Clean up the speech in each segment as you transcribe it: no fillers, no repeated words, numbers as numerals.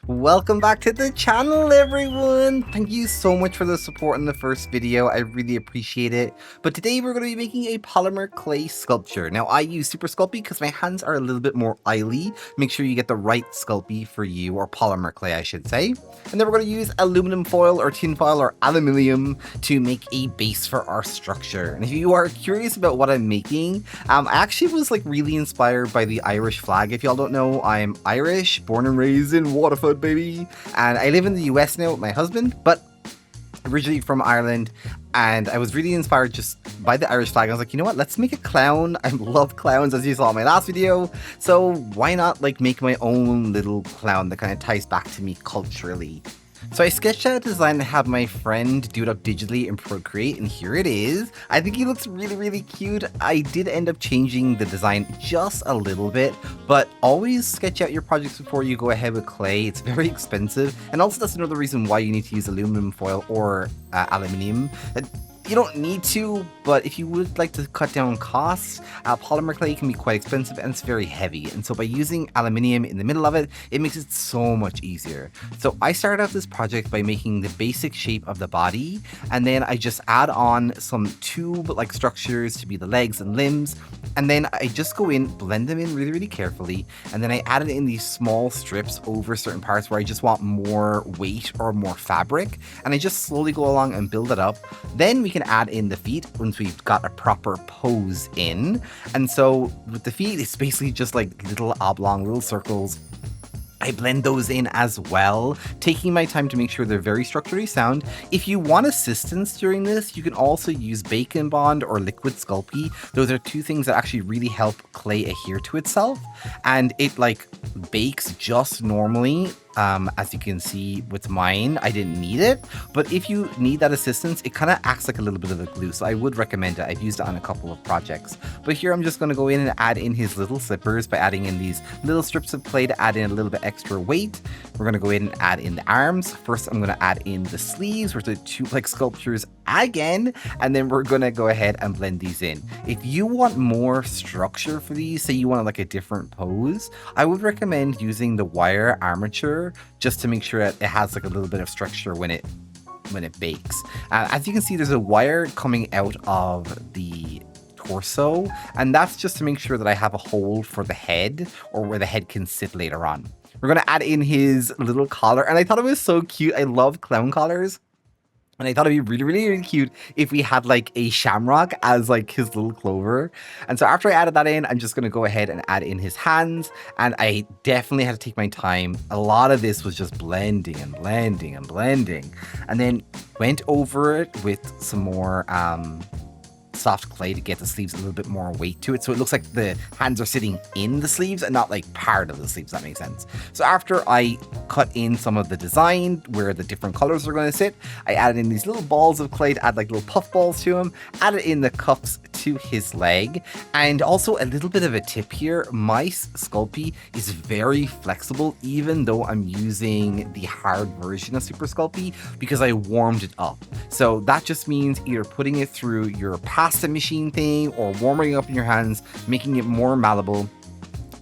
Welcome back to the channel, everyone! Thank you so much for the support in the first video, I really appreciate it. But today we're going to be making a polymer clay sculpture. Now I use Super Sculpey because my hands are a little bit more oily. Make sure you get the right Sculpey for you, or polymer clay I should say. And then we're going to use aluminum foil or tin foil or aluminium to make a base for our structure. And if you are curious about what I'm making, I actually was like really inspired by the Irish flag. If y'all don't know, I'm Irish, born and raised in Waterford, baby, and I live in the US now with my husband, but originally from Ireland. And I was really inspired just by the Irish flag. I was like, you know what, let's make a clown. I love clowns, as you saw in my last video, so why not like make my own little clown that kind of ties back to me culturally. So I sketched out a design to have my friend do it up digitally in Procreate, and here it is. I think he looks really cute. I did end up changing the design just a little bit, but always sketch out your projects before you go ahead with clay. It's very expensive, and also that's another reason why you need to use aluminum foil or aluminium. You don't need to, but if you would like to cut down costs, polymer clay can be quite expensive and it's very heavy. And so by using aluminium in the middle of it, it makes it so much easier. So I started out this project by making the basic shape of the body, and then I just add on some tube-like structures to be the legs and limbs. And then I just go in, blend them in really carefully, and then I added in these small strips over certain parts where I just want more weight or more fabric, and I just slowly go along and build it up. Then we can add in the feet once we've got a proper pose in. And so with the feet, it's basically just like little oblong, little circles. I blend those in as well, taking my time to make sure they're very structurally sound. If you want assistance during this, you can also use Bacon Bond or Liquid Sculpey. Those are two things that actually really help clay adhere to itself, and it like bakes just normally. As you can see with mine, I didn't need it, but if you need that assistance, it kind of acts like a little bit of a glue, so I would recommend it. I've used it on a couple of projects. But here I'm just going to go in and add in his little slippers by adding in these little strips of clay to add in a little bit extra weight. We're going to go in and add in the arms. First, I'm going to add in the sleeves, which are tube-like sculptures again, and then we're going to go ahead and blend these in. If you want more structure for these, say you want like a different pose, I would recommend using the wire armature just to make sure that it has like a little bit of structure when it bakes. As you can see, there's a wire coming out of the torso, and that's just to make sure that I have a hole for the head, or where the head can sit later on. We're going to add in his little collar, and I thought it was so cute. I love clown collars. And I thought it'd be really cute if we had like a shamrock as like his little clover. And so after I added that in, I'm just going to go ahead and add in his hands. And I definitely had to take my time. A lot of this was just blending and blending and blending. And then went over it with some more soft clay to get the sleeves a little bit more weight to it, so it looks like the hands are sitting in the sleeves and not like part of the sleeves. That makes sense. So after I cut in some of the design where the different colors are going to sit, I added in these little balls of clay to add like little puff balls to him, added in the cuffs to his leg. And also a little bit of a tip here, my Sculpey is very flexible even though I'm using the hard version of Super Sculpey, because I warmed it up. So that just means either putting it through your pasta machine thing or warming it up in your hands, making it more malleable.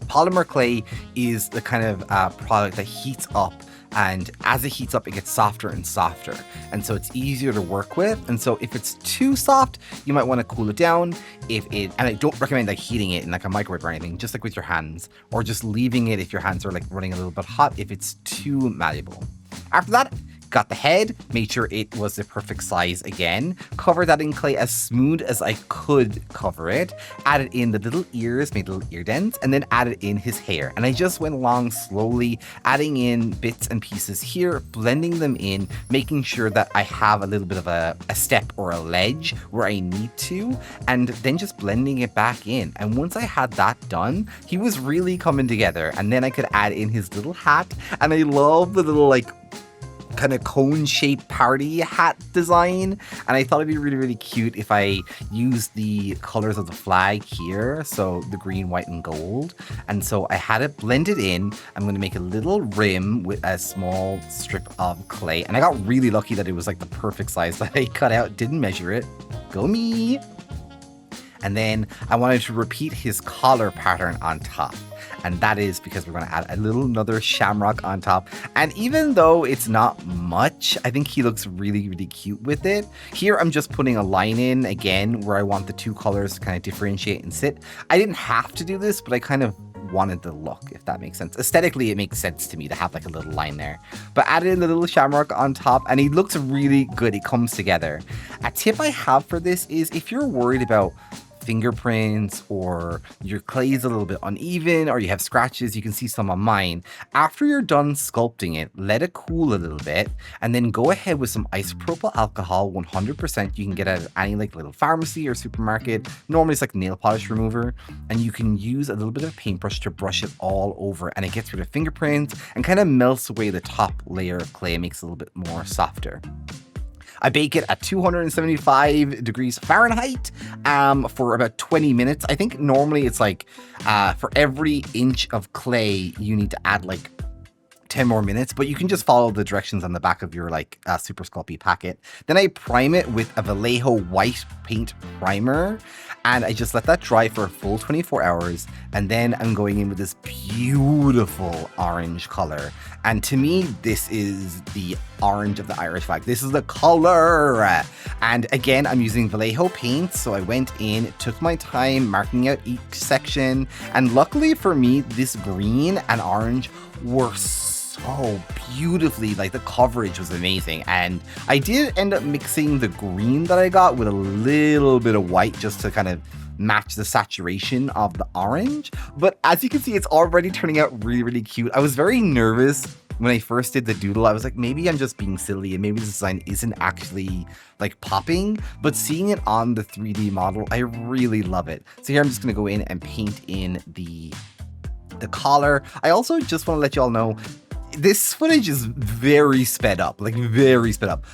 Polymer clay is the kind of product that heats up, and as it heats up, it gets softer and softer, and so it's easier to work with. And so if it's too soft, you might want to cool it down. And I don't recommend like heating it in like a microwave or anything, just like with your hands, or just leaving it if your hands are like running a little bit hot if it's too malleable. After that, got the head, made sure it was the perfect size again, covered that in clay as smooth as I could cover it, added in the little ears, made little ear dents, and then added in his hair. And I just went along slowly, adding in bits and pieces here, blending them in, making sure that I have a little bit of a step or a ledge where I need to, and then just blending it back in. And once I had that done, he was really coming together. And then I could add in his little hat, and I love the little like kind of cone-shaped party hat design, and I thought it'd be really cute if I used the colors of the flag here, so the green, white, and gold. And so I had it blended in. I'm going to make a little rim with a small strip of clay, and I got really lucky that it was like the perfect size that I cut out, didn't measure it. Go me! And then I wanted to repeat his collar pattern on top. and that is because we're going to add another shamrock on top. And even though it's not much, I think he looks really, really cute with it. Here, I'm just putting a line in again where I want the two colors to kind of differentiate and sit. I didn't have to do this, but I kind of wanted the look, if that makes sense. Aesthetically, it makes sense to me to have like a little line there. But added in the little shamrock on top, and he looks really good. It comes together. A tip I have for this is if you're worried about fingerprints or your clay is a little bit uneven or you have scratches, you can see some on mine. After you're done sculpting it, let it cool a little bit and then go ahead with some isopropyl alcohol 100%. You can get at any like little pharmacy or supermarket. Normally it's like nail polish remover, and you can use a little bit of paintbrush to brush it all over, and it gets rid of fingerprints and kind of melts away the top layer of clay, makes it a little bit more softer. I bake it at 275 degrees Fahrenheit for about 20 minutes. I think normally it's like for every inch of clay, you need to add like 10 more minutes, but you can just follow the directions on the back of your like Super Sculpey packet. Then I prime it with a Valjejo white paint primer, and I just let that dry for a full 24 hours. And then I'm going in with this beautiful orange color. And to me, this is the orange of the Irish flag. This is the color. And again, I'm using Vallejo paint. So I went in, took my time marking out each section. And luckily for me, this green and orange were so beautifully, like the coverage was amazing. And I did end up mixing the green that I got with a little bit of white just to kind of match the saturation of the orange. But as you can see, it's already turning out really, really cute. I was very nervous when I first did the doodle. I was like, maybe I'm just being silly and maybe the design isn't actually like popping, but seeing it on the 3D model, I really love it. So here I'm just gonna go in and paint in the collar. I also just want to let you all know, this footage is very sped up, like very sped up.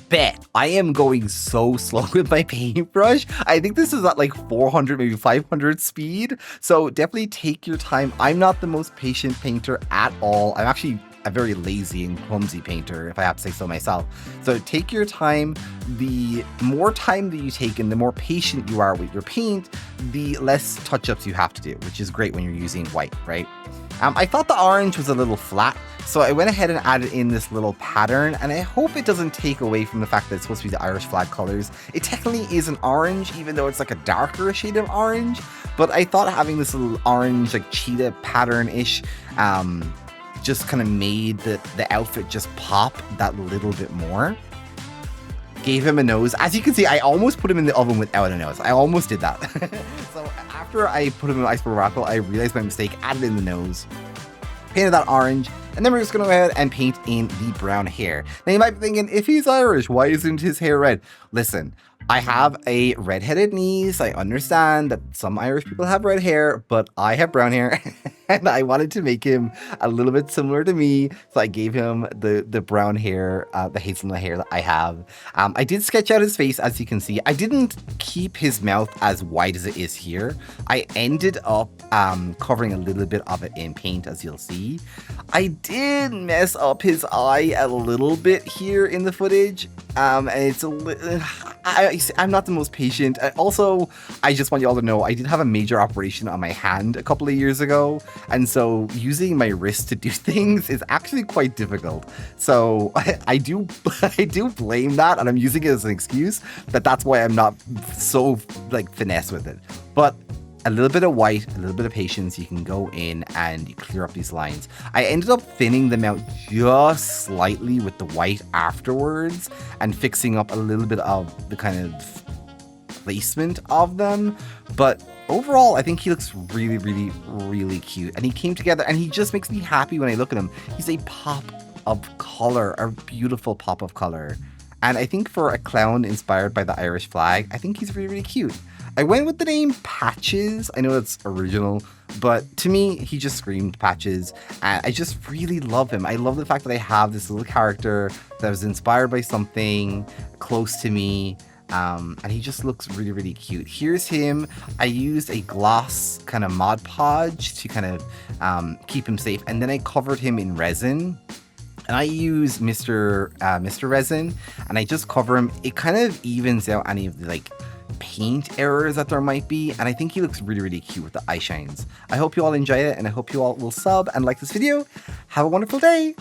Bet I am going so slow with my paintbrush. I think this is at like 400, maybe 500 speed. So definitely take your time. I'm not the most patient painter at all. I'm actually a very lazy and clumsy painter, if I have to say so myself. So take your time. The more time that you take and the more patient you are with your paint, the less touch-ups you have to do, which is great when you're using white, right? I thought the orange was a little flat, so I went ahead and added in this little pattern, and I hope it doesn't take away from the fact that it's supposed to be the Irish flag colors. It technically is an orange, even though it's like a darker shade of orange, but I thought having this little orange, like cheetah pattern-ish, just kind of made the outfit just pop that little bit more. Gave him a nose. As you can see, I almost put him in the oven without a nose. I almost did that. So after I put him in the ice raffle, I realized my mistake, added in the nose, painted that orange, and then we're just going to go ahead and paint in the brown hair. Now you might be thinking, if he's Irish, why isn't his hair red? Listen, I have a red-headed niece. I understand that some Irish people have red hair, but I have brown hair. And I wanted to make him a little bit similar to me. So I gave him the brown hair, the hazelnut hair that I have. I did sketch out his face, as you can see. I didn't keep his mouth as wide as it is here. I ended up covering a little bit of it in paint, as you'll see. I did mess up his eye a little bit here in the footage. And it's a little... I'm not the most patient. Also, I just want you all to know, I did have a major operation on my hand a couple of years ago. And so using my wrist to do things is actually quite difficult. So I do blame that, and I'm using it as an excuse that that's why I'm not so like finesse with it. But a little bit of white, a little bit of patience, you can go in and you clear up these lines. I ended up thinning them out just slightly with the white afterwards and fixing up a little bit of the kind of placement of them. But overall, I think he looks really, really, really cute. And he came together and he just makes me happy when I look at him. He's a pop of color, a beautiful pop of color. And I think for a clown inspired by the Irish flag, I think he's really, really cute. I went with the name Patches. I know it's original, but to me, he just screamed Patches. And I just really love him. I love the fact that I have this little character that was inspired by something close to me. And he just looks really, really cute. Here's him. I used a gloss kind of Mod Podge to kind of keep him safe. And then I covered him in resin. And I use Mr. Resin, and I just cover him. It kind of evens out any of the like paint errors that there might be, and I think he looks really, really cute with the eye shines. I hope you all enjoy it, and I hope you all will sub and like this video. Have a wonderful day!